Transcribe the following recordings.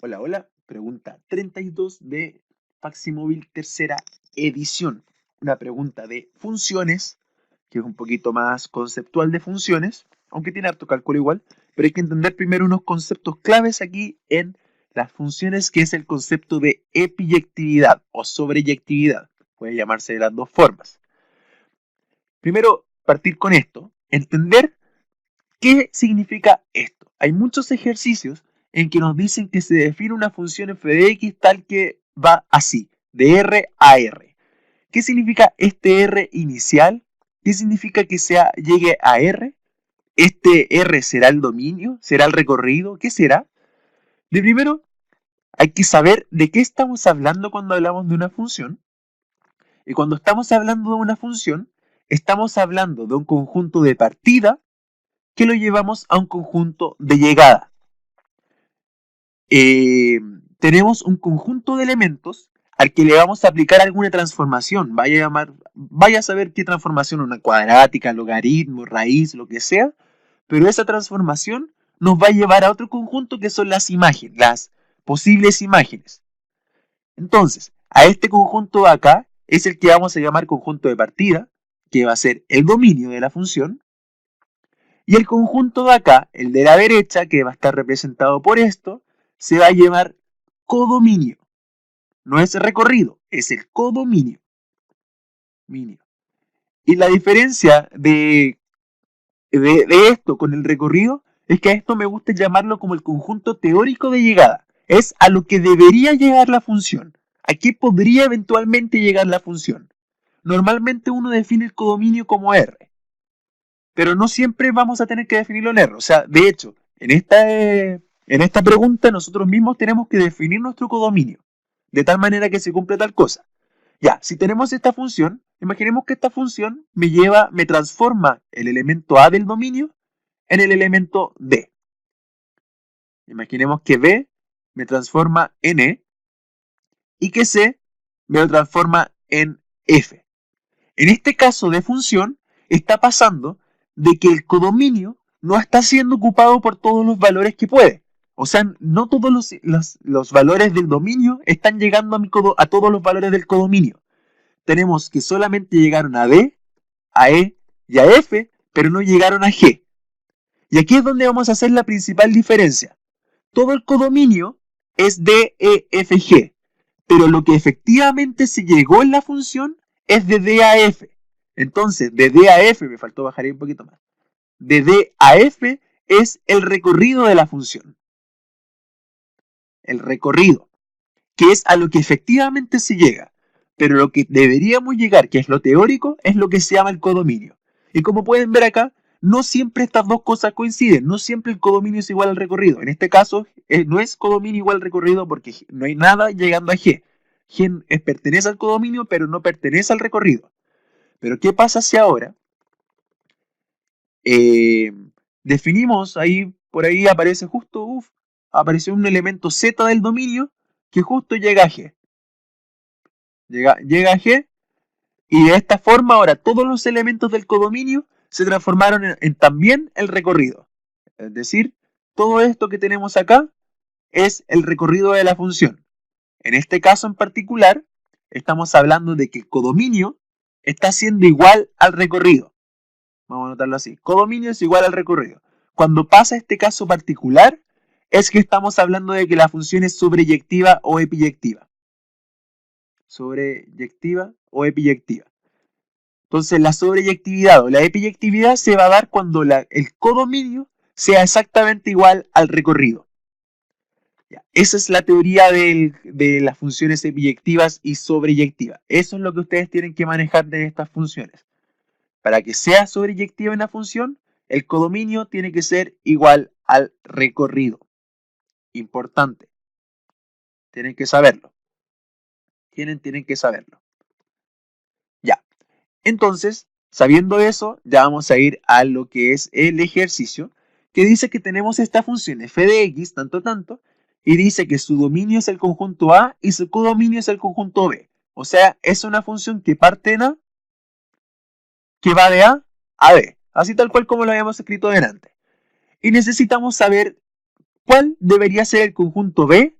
Hola, hola. Pregunta 32 de Faximóvil tercera edición. Una pregunta de funciones, que es un poquito más conceptual de funciones, aunque tiene harto cálculo igual, pero hay que entender primero unos conceptos claves aquí en las funciones, que es el concepto de epiyectividad o sobreyectividad. Puede llamarse de las dos formas. Primero, partir con esto, entender ¿qué significa esto? Hay muchos ejercicios en que nos dicen que se define una función f de x tal que va así, de R a R. ¿Qué significa este R inicial? ¿Qué significa que llegue a R? ¿Este R será el dominio? ¿Será el recorrido? ¿Qué será? De primero, hay que saber de qué estamos hablando cuando hablamos de una función. Y cuando estamos hablando de una función, estamos hablando de un conjunto de partida que lo llevamos a un conjunto de llegada. eh, Tenemos un conjunto de elementos al que le vamos a aplicar alguna transformación. Vaya a saber qué transformación, una cuadrática, logaritmo, raíz, lo que sea, pero esa transformación nos va a llevar a otro conjunto que son las imágenes, las posibles imágenes. Entonces, a este conjunto de acá es el que vamos a llamar conjunto de partida, que va a ser el dominio de la función, y el conjunto de acá, el de la derecha, que va a estar representado por esto, se va a llamar codominio. No es recorrido, es el codominio. Y la diferencia de esto con el recorrido es que a esto me gusta llamarlo como el conjunto teórico de llegada. Es a lo que debería llegar la función. ¿A qué podría eventualmente llegar la función? Normalmente uno define el codominio como R, pero no siempre vamos a tener que definirlo en R. O sea, de hecho, en esta pregunta nosotros mismos tenemos que definir nuestro codominio, de tal manera que se cumple tal cosa. Ya, si tenemos esta función, imaginemos que esta función me transforma el elemento A del dominio en el elemento D. Imaginemos que B me transforma en E y que C me lo transforma en F. En este caso de función, está pasando de que el codominio no está siendo ocupado por todos los valores que puede. O sea, no todos los valores del dominio están llegando a todos los valores del codominio. Tenemos que solamente llegaron a D, a E y a F, pero no llegaron a G. Y aquí es donde vamos a hacer la principal diferencia. Todo el codominio es D, E, F, G, pero lo que efectivamente se llegó en la función es de D a F. Entonces, de D a F, me faltó bajar ahí un poquito más. De D a F es el recorrido de la función. El recorrido, que es a lo que efectivamente se llega. Pero lo que deberíamos llegar, que es lo teórico, es lo que se llama el codominio. Y como pueden ver acá, no siempre estas dos cosas coinciden, no siempre el codominio es igual al recorrido. En este caso, no es codominio igual al recorrido porque no hay nada llegando a G. G pertenece al codominio, pero no pertenece al recorrido. Pero ¿qué pasa si ahora eh, definimos ahí, por ahí aparece apareció un elemento Z del dominio que justo llega a G? Llega a G. Y de esta forma ahora todos los elementos del codominio se transformaron en también el recorrido. Es decir, todo esto que tenemos acá es el recorrido de la función. En este caso en particular, estamos hablando de que el codominio está siendo igual al recorrido. Vamos a anotarlo así. Codominio es igual al recorrido. Cuando pasa este caso particular, es que estamos hablando de que la función es sobreyectiva o epiyectiva. Sobreyectiva o epiyectiva. Entonces la sobreyectividad o la epiyectividad se va a dar cuando el codominio sea exactamente igual al recorrido. Ya, esa es la teoría de las funciones epiyectivas y sobreyectivas. Eso es lo que ustedes tienen que manejar de estas funciones. Para que sea sobreyectiva una función, el codominio tiene que ser igual al recorrido. Importante. Tienen que saberlo. Tienen que saberlo. Ya. Entonces, sabiendo eso, ya vamos a ir a lo que es el ejercicio, que dice que tenemos esta función f de x, tanto, tanto, y dice que su dominio es el conjunto A y su codominio es el conjunto B. O sea, es una función que parte en A, que va de A a B, así tal cual como lo habíamos escrito delante. Y necesitamos saber cuál debería ser el conjunto B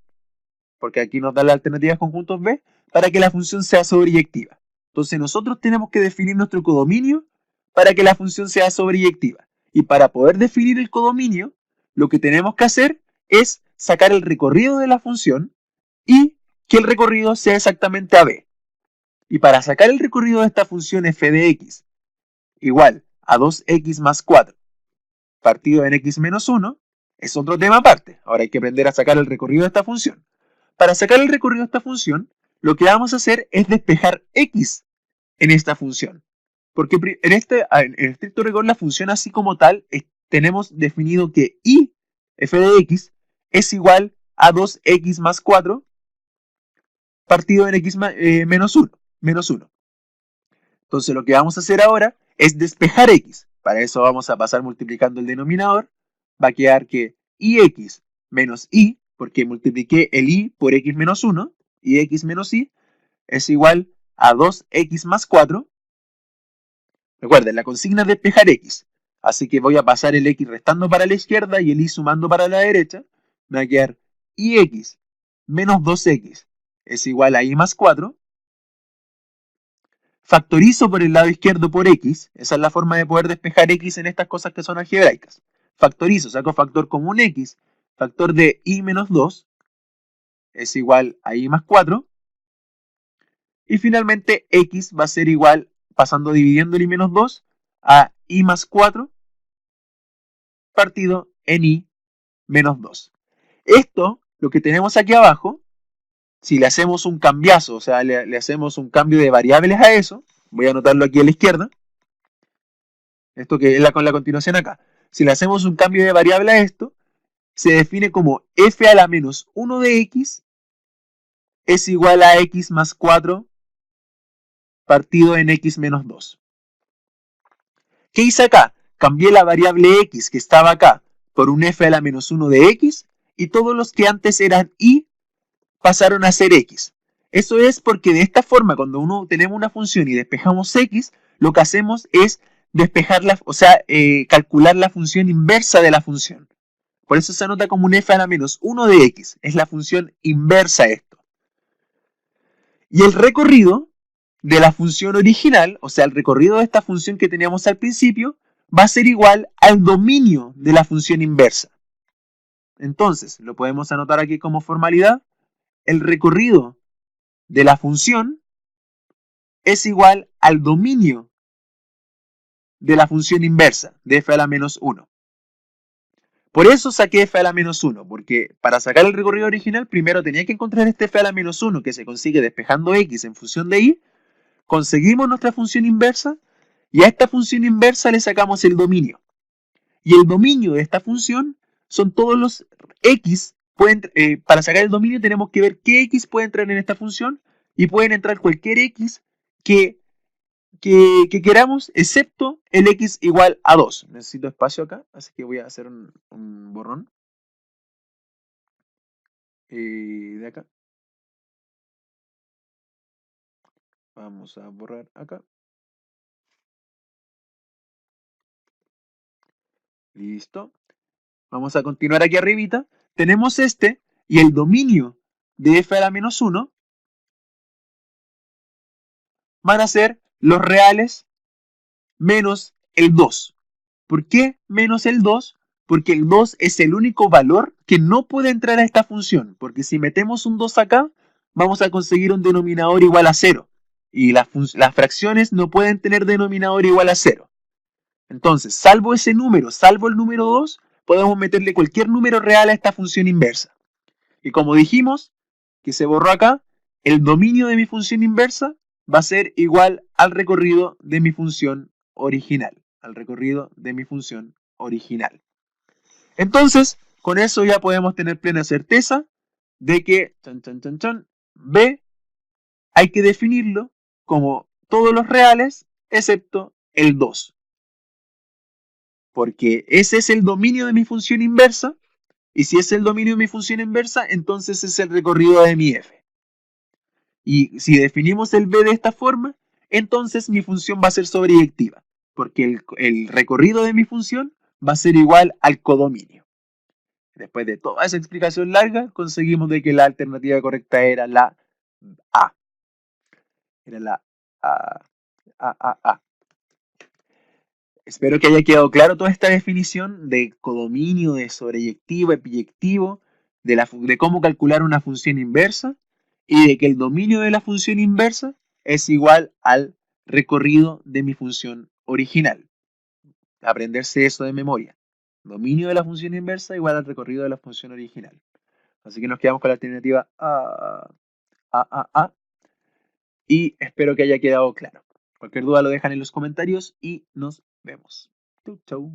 porque aquí nos dan las alternativas conjuntos B, para que la función sea sobreyectiva. Entonces nosotros tenemos que definir nuestro codominio para que la función sea sobreyectiva. Y para poder definir el codominio, lo que tenemos que hacer es sacar el recorrido de la función y que el recorrido sea exactamente AB. Y para sacar el recorrido de esta función f de x igual a 2x más 4 partido en x menos 1, es otro tema aparte. Ahora hay que aprender a sacar el recorrido de esta función. Para sacar el recorrido de esta función, lo que vamos a hacer es despejar x en esta función. Porque en estricto rigor la función así como tal, tenemos definido que y f de x es igual a 2x más 4 partido en x menos 1. Entonces lo que vamos a hacer ahora es despejar x. Para eso vamos a pasar multiplicando el denominador. Va a quedar que ix menos y, porque multipliqué el y por x menos 1, y x menos y es igual a 2x más 4. Recuerden, la consigna es despejar x. Así que voy a pasar el x restando para la izquierda y el y sumando para la derecha. Me va a quedar ix menos 2x es igual a y más 4. Factorizo por el lado izquierdo por x. Esa es la forma de poder despejar x en estas cosas que son algebraicas. Factorizo, saco factor común x. Factor de y menos 2 es igual a y más 4. Y finalmente x va a ser igual, pasando dividiendo el y menos 2, a y más 4 partido en y menos 2. Esto, lo que tenemos aquí abajo, si le hacemos un cambiazo, o sea, le hacemos un cambio de variables a eso, voy a anotarlo aquí a la izquierda, esto que es con la continuación acá. Si le hacemos un cambio de variable a esto, se define como f a la menos 1 de x es igual a x más 4 partido en x menos 2. ¿Qué hice acá? Cambié la variable x que estaba acá por un f a la menos 1 de x y todos los que antes eran y pasaron a ser x. Eso es porque de esta forma, cuando tenemos una función y despejamos x, lo que hacemos es despejarla, o sea, calcular la función inversa de la función. Por eso se anota como un f a la menos 1 de x. Es la función inversa a esto. Y el recorrido de la función original, o sea, el recorrido de esta función que teníamos al principio, va a ser igual al dominio de la función inversa. Entonces, lo podemos anotar aquí como formalidad. El recorrido de la función es igual al dominio de la función inversa de f a la menos 1. Por eso saqué f a la menos 1, porque para sacar el recorrido original primero tenía que encontrar este f a la menos 1 que se consigue despejando x en función de y. Conseguimos nuestra función inversa y a esta función inversa le sacamos el dominio. Y el dominio de esta función son todos los x. Para sacar el dominio tenemos que ver qué x puede entrar en esta función y pueden entrar cualquier x que queramos, excepto el x igual a 2. Necesito espacio acá, así que voy a hacer un borrón de acá. Vamos a borrar acá. Listo. Vamos a continuar aquí arribita. Tenemos este y el dominio de f a la menos 1 van a ser los reales menos el 2. ¿Por qué menos el 2? Porque el 2 es el único valor que no puede entrar a esta función. Porque si metemos un 2 acá, vamos a conseguir un denominador igual a 0. Y las fracciones no pueden tener denominador igual a 0. Entonces, salvo ese número, salvo el número 2, podemos meterle cualquier número real a esta función inversa. Y como dijimos, que se borró acá, el dominio de mi función inversa va a ser igual al recorrido de mi función original. Entonces, con eso ya podemos tener plena certeza de que B hay que definirlo como todos los reales excepto el 2. Porque ese es el dominio de mi función inversa. Y si es el dominio de mi función inversa, entonces es el recorrido de mi f. Y si definimos el b de esta forma, entonces mi función va a ser sobreyectiva. Porque el recorrido de mi función va a ser igual al codominio. Después de toda esa explicación larga, conseguimos de que la alternativa correcta era la A. Era la A. A. Espero que haya quedado claro toda esta definición de codominio, de sobreyectivo, epiyectivo, de cómo calcular una función inversa y de que el dominio de la función inversa es igual al recorrido de mi función original. Aprenderse eso de memoria. Dominio de la función inversa igual al recorrido de la función original. Así que nos quedamos con la alternativa A. Y espero que haya quedado claro. Cualquier duda lo dejan en los comentarios y nos vemos. Chau, chau.